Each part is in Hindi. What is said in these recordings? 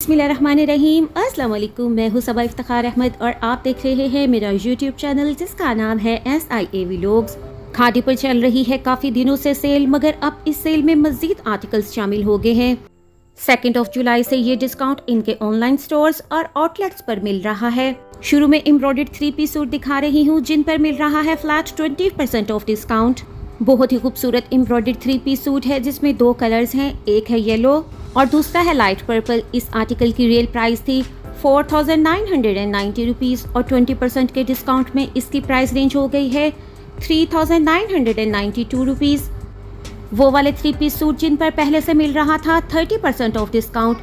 बिस्मिल्लाहिर्रहमानिर्रहीम। अस्सलाम वालेकुम। मैं हूँ सबा इफ्तिखार अहमद और आप देख रहे हैं मेरा यूट्यूब चैनल जिसका नाम है SIA व्लॉग्स। खादी पर चल रही है काफ़ी दिनों से सेल, मगर अब इस सेल में मज़ीद आर्टिकल्स शामिल हो गए हैं। 2 जुलाई से ये डिस्काउंट इनके ऑनलाइन स्टोर्स और आउटलेट्स पर मिल रहा है। शुरू में एम्ब्रॉयडर्ड 3-पीस सूट दिखा रही हूँ जिन पर मिल रहा है फ्लैट 20% ऑफ डिस्काउंट। बहुत ही खूबसूरत एम्ब्रॉयडर्ड 3-पीस सूट है जिसमें 2 कलर्स हैं, एक है येलो और दूसरा है लाइट पर्पल। इस आर्टिकल की रियल प्राइस थी 4,990 रुपीज़ और 20% के डिस्काउंट में इसकी प्राइस रेंज हो गई है 3,992 रुपीज़। वो वाले 3-पीस सूट जिन पर पहले से मिल रहा था 30% ऑफ डिस्काउंट,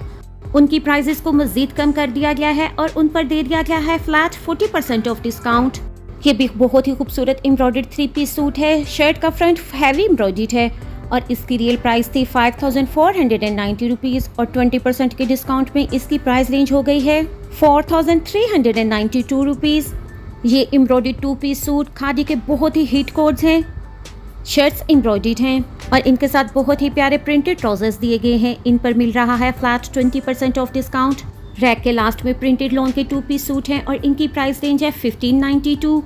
उनकी प्राइसेस को मजीद कम कर दिया गया है और उन पर दे दिया गया है फ्लैट 40% ऑफ डिस्काउंट। ये भी बहुत ही खूबसूरत एम्ब्रॉयडर्ड 3-पीस सूट है। शर्ट का फ्रंट हैवी एम्ब्रॉयडर्ड है और इसकी रियल प्राइस थी 5,490 रुपीज़ और 20% के डिस्काउंट में इसकी प्राइस रेंज हो गई है 4,392 रुपीज़। ये एम्ब्रॉयडर्ड 2-पीस सूट खादी के बहुत ही हिट कोड्स हैं। शर्ट्स एम्ब्रॉयडर्ड हैं और इनके साथ बहुत ही प्यारे प्रिंटेड ट्राउजर्स दिए गए हैं। इन पर मिल रहा है फ्लैट 20% ऑफ डिस्काउंट। रैक के लास्ट में प्रिंटेड लॉन के 2-पीस सूट हैं और इनकी प्राइस रेंज है 1592।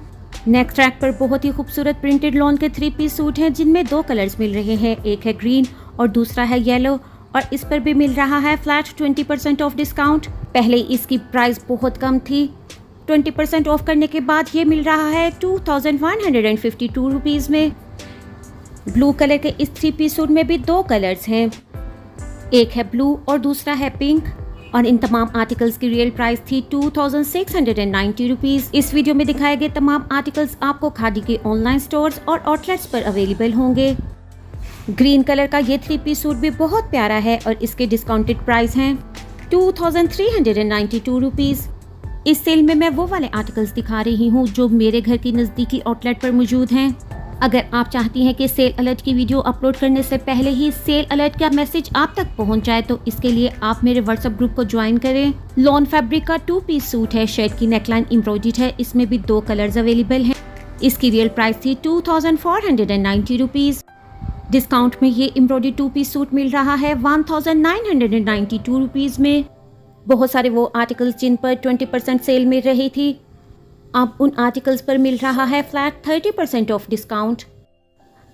नेक्स्ट रैक पर बहुत ही खूबसूरत प्रिंटेड लॉन के 3-पीस सूट हैं जिनमें 2 कलर्स मिल रहे हैं, एक है ग्रीन और दूसरा है येलो और इस पर भी मिल रहा है फ्लैट 20% ऑफ डिस्काउंट। पहले इसकी प्राइस बहुत कम थी, 20% ऑफ करने के बाद ये मिल रहा है 2,152 रुपीज़ में। ब्लू कलर के इस 3-पीस सूट में भी 2 कलर्स हैं, एक है ब्लू और दूसरा है पिंक और इन तमाम आर्टिकल्स की रियल प्राइस थी 2,690 रुपीज़। इस वीडियो में दिखाए गए तमाम आर्टिकल्स आपको खादी के ऑनलाइन स्टोर्स और आउटलेट्स पर अवेलेबल होंगे। ग्रीन कलर का ये 3-पीस सूट भी बहुत प्यारा है और इसके डिस्काउंटेड प्राइस हैं 2,392 रुपीज़। इस सेल में मैं वो वाले आर्टिकल्स दिखा रही हूँ जो मेरे घर की नज़दीकी आउटलेट पर मौजूद हैं। अगर आप चाहती हैं कि सेल अलर्ट की वीडियो अपलोड करने से पहले ही सेल अलर्ट का मैसेज आप तक पहुंच जाए तो इसके लिए आप मेरे व्हाट्सएप ग्रुप को ज्वाइन करें। लॉन फैब्रिक का 2-पीस सूट है, शर्ट की नेकलाइन एम्ब्रॉयडर्ड है, इसमें भी 2 कलर्स अवेलेबल हैं। इसकी रियल प्राइस थी 2,490 रुपीज़। डिस्काउंट में ये एम्ब्रॉयडर्ड 2-पीस सूट मिल रहा है 1,992 रुपीज़ में। बहुत सारे वो आर्टिकल्स जिन पर 20% सेल मिल रही थी, अब उन आर्टिकल्स पर मिल रहा है फ्लैट 30% ऑफ डिस्काउंट।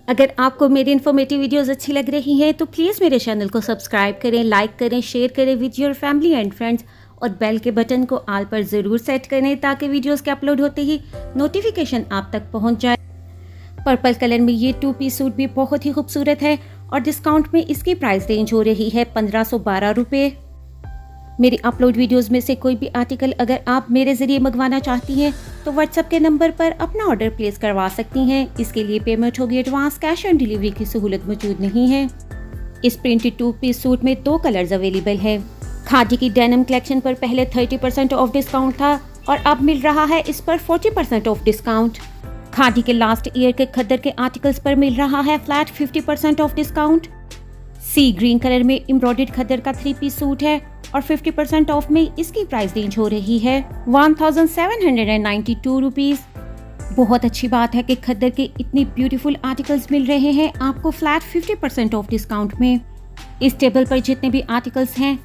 अगर आपको मेरी इन्फॉर्मेटिव वीडियोस अच्छी लग रही हैं तो प्लीज़ मेरे चैनल को सब्सक्राइब करें, लाइक करें, शेयर करें with your family and friends और बेल के बटन को ऑल पर ज़रूर सेट करें ताकि वीडियोस के अपलोड होते ही नोटिफिकेशन आप तक पहुंच जाए। पर्पल कलर में ये 2-पीस सूट भी बहुत ही खूबसूरत है और डिस्काउंट में इसकी प्राइस रेंज हो रही है 1,512 रुपये। मेरी अपलोड वीडियोस में से कोई भी आर्टिकल अगर आप मेरे ज़रिए मंगवाना चाहती हैं तो व्हाट्सएप के नंबर पर अपना ऑर्डर प्लेस करवा सकती हैं। इसके लिए पेमेंट होगी एडवांस, कैश ऑन डिलीवरी की सहूलत मौजूद नहीं है। इस प्रिंटेड 2-पीस सूट में 2 कलर्स अवेलेबल हैं। खादी की डेनिम कलेक्शन पर पहले 30% ऑफ डिस्काउंट था और अब मिल रहा है इस पर 40% ऑफ डिस्काउंट। खादी के लास्ट ईयर के खद्दर के आर्टिकल्स पर मिल रहा है flat 50% off discount. Sea green colour में एम्ब्रॉयडर्ड खद्दर का 3-पीस सूट है और 50% ऑफ में इसकी प्राइस रेंज हो रही है 1,792 रुपीज़। बहुत अच्छी बात है कि खद्दर के इतनी ब्यूटीफुल आर्टिकल्स मिल रहे हैं आपको फ्लैट 50% ऑफ डिस्काउंट में। इस टेबल पर जितने भी आर्टिकल्स हैं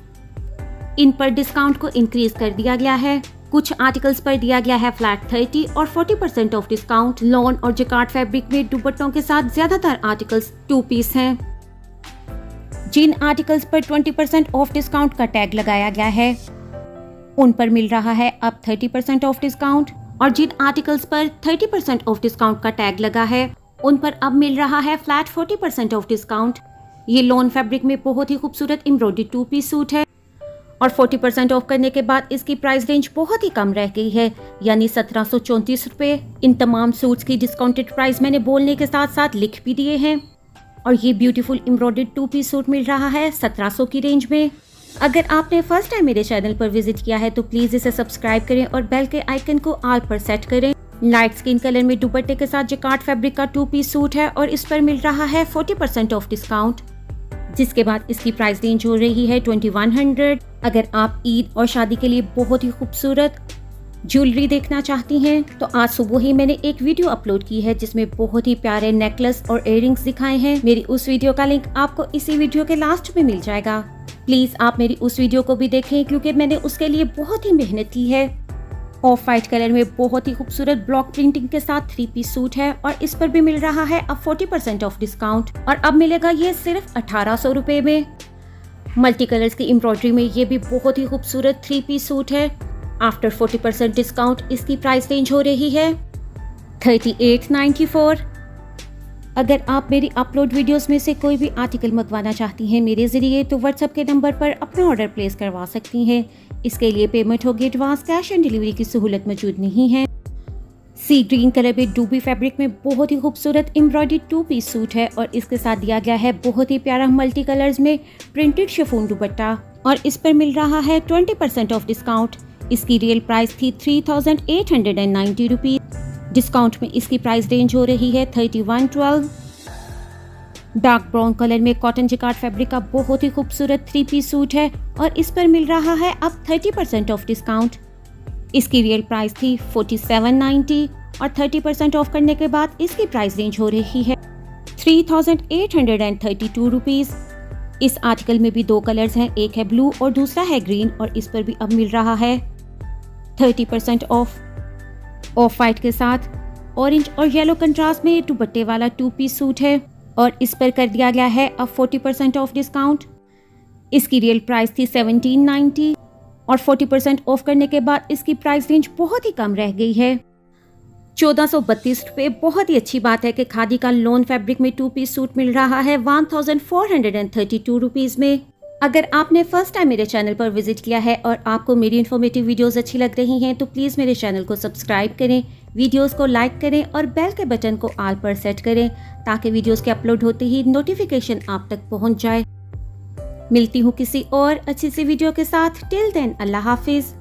इन पर डिस्काउंट को इंक्रीज कर दिया गया है। कुछ आर्टिकल्स पर दिया गया है फ्लैट 30 और 40% ऑफ डिस्काउंट। लॉन और जकार्ड फैब्रिक में दुपट्टों के साथ ज्यादातर आर्टिकल्स 2-पीस हैं। जिन आर्टिकल्स पर 20% ऑफ डिस्काउंट का टैग लगाया गया है उन पर मिल रहा है अब 30% ऑफ डिस्काउंट और जिन आर्टिकल्स पर 30% ऑफ डिस्काउंट का टैग लगा है उन पर अब मिल रहा है फ्लैट 40% ऑफ डिस्काउंट। ये लॉन फैब्रिक में बहुत ही खूबसूरत एम्ब्रॉयडर्ड 2-पीस सूट है और 40% ऑफ करने के बाद इसकी प्राइस रेंज बहुत ही कम रह गई है, यानी 1,734 रुपये। इन तमाम सूट्स की डिस्काउंटेड प्राइस मैंने बोलने के साथ साथ लिख भी दिए हैं और ये ब्यूटीफुल एम्ब्रॉयडर्ड 2-पीस सूट मिल रहा है 1,700 की रेंज में। अगर आपने फर्स्ट टाइम मेरे चैनल पर विजिट किया है तो प्लीज़ इसे सब्सक्राइब करें और बेल के आइकन को ऑल पर सेट करें। लाइट स्किन कलर में दुपट्टे के साथ जकार्ड फैब्रिक का 2-पीस सूट है और इस पर मिल रहा है 40% ऑफ डिस्काउंट, जिसके बाद इसकी प्राइस रेंज हो रही है 2,100। अगर आप ईद और शादी के लिए बहुत ही खूबसूरत ज्वेलरी देखना चाहती हैं तो आज सुबह ही मैंने एक वीडियो अपलोड की है जिसमें बहुत ही प्यारे नेकलेस और इयररिंग्स दिखाए हैं। मेरी उस वीडियो का लिंक आपको इसी वीडियो के लास्ट में मिल जाएगा। प्लीज आप मेरी उस वीडियो को भी देखें क्योंकि मैंने उसके लिए बहुत ही मेहनत की है। ऑफ वाइट कलर में बहुत ही खूबसूरत ब्लॉक प्रिंटिंग के साथ 3 पीस सूट है और इस पर भी मिल रहा है अब 40% ऑफ डिस्काउंट और अब मिलेगा ये सिर्फ 1800 रुपए में। मल्टी कलर्स की एम्ब्रॉयडरी में ये भी बहुत ही खूबसूरत 3 पीस सूट है। आफ्टर 40% डिस्काउंट इसकी प्राइस रेंज हो रही है 3894। अगर आप मेरी अपलोड वीडियोस में से कोई भी आर्टिकल मंगवाना चाहती हैं मेरे जरिए तो व्हाट्सएप के नंबर पर अपना ऑर्डर प्लेस करवा सकती हैं। इसके लिए पेमेंट होगी एडवांस, कैश ऑन डिलीवरी की सहूलत मौजूद नहीं है। सी ग्रीन कलर में डूबी फैब्रिक में बहुत ही खूबसूरत एम्ब्रॉयडरी 2 पीस सूट है और इसके साथ दिया गया है बहुत ही प्यारा मल्टी कलर्स में प्रिंटेड शिफॉन दुपट्टा और इस पर मिल रहा है 20% ऑफ डिस्काउंट। इसकी रियल प्राइस थी 3890 रुपीज। डिस्काउंट में इसकी प्राइस रेंज हो रही है 3112। डार्क ब्राउन कलर में कॉटन जिकार्ड फैब्रिक का बहुत ही खूबसूरत 3 पीस सूट है और इस पर मिल रहा है अब 30% ऑफ डिस्काउंट। इसकी रियल प्राइस थी 4790 और 30% ऑफ करने के बाद इसकी प्राइस रेंज हो रही है 3832 रुपीज। इस आर्टिकल में भी 2 कलर्स हैं, एक है ब्लू और दूसरा है ग्रीन और इस पर भी अब मिल रहा है 30% ऑफ वाइट के साथ ऑरेंज और येलो कंट्रास्ट में दुपट्टे वाला 2 पीस सूट है और इस पर कर दिया गया है अब 40% ऑफ डिस्काउंट। इसकी रियल प्राइस थी 1790 और 40% ऑफ करने के बाद इसकी प्राइस रेंज बहुत ही कम रह गई है 1432 रुपये। बहुत ही अच्छी बात है कि खादी का लॉन फैब्रिक में 2 पीस सूट मिल रहा है 1432 रुपीज में। अगर आपने फर्स्ट टाइम मेरे चैनल पर विजिट किया है और आपको मेरी इन्फॉर्मेटिव वीडियोस अच्छी लग रही हैं तो प्लीज़ मेरे चैनल को सब्सक्राइब करें, वीडियोस को लाइक करें और बेल के बटन को ऑल पर सेट करें ताकि वीडियोस के अपलोड होते ही नोटिफिकेशन आप तक पहुंच जाए। मिलती हूँ किसी और अच्छी सी वीडियो के साथ। टिल देन अल्लाह हाफिज़।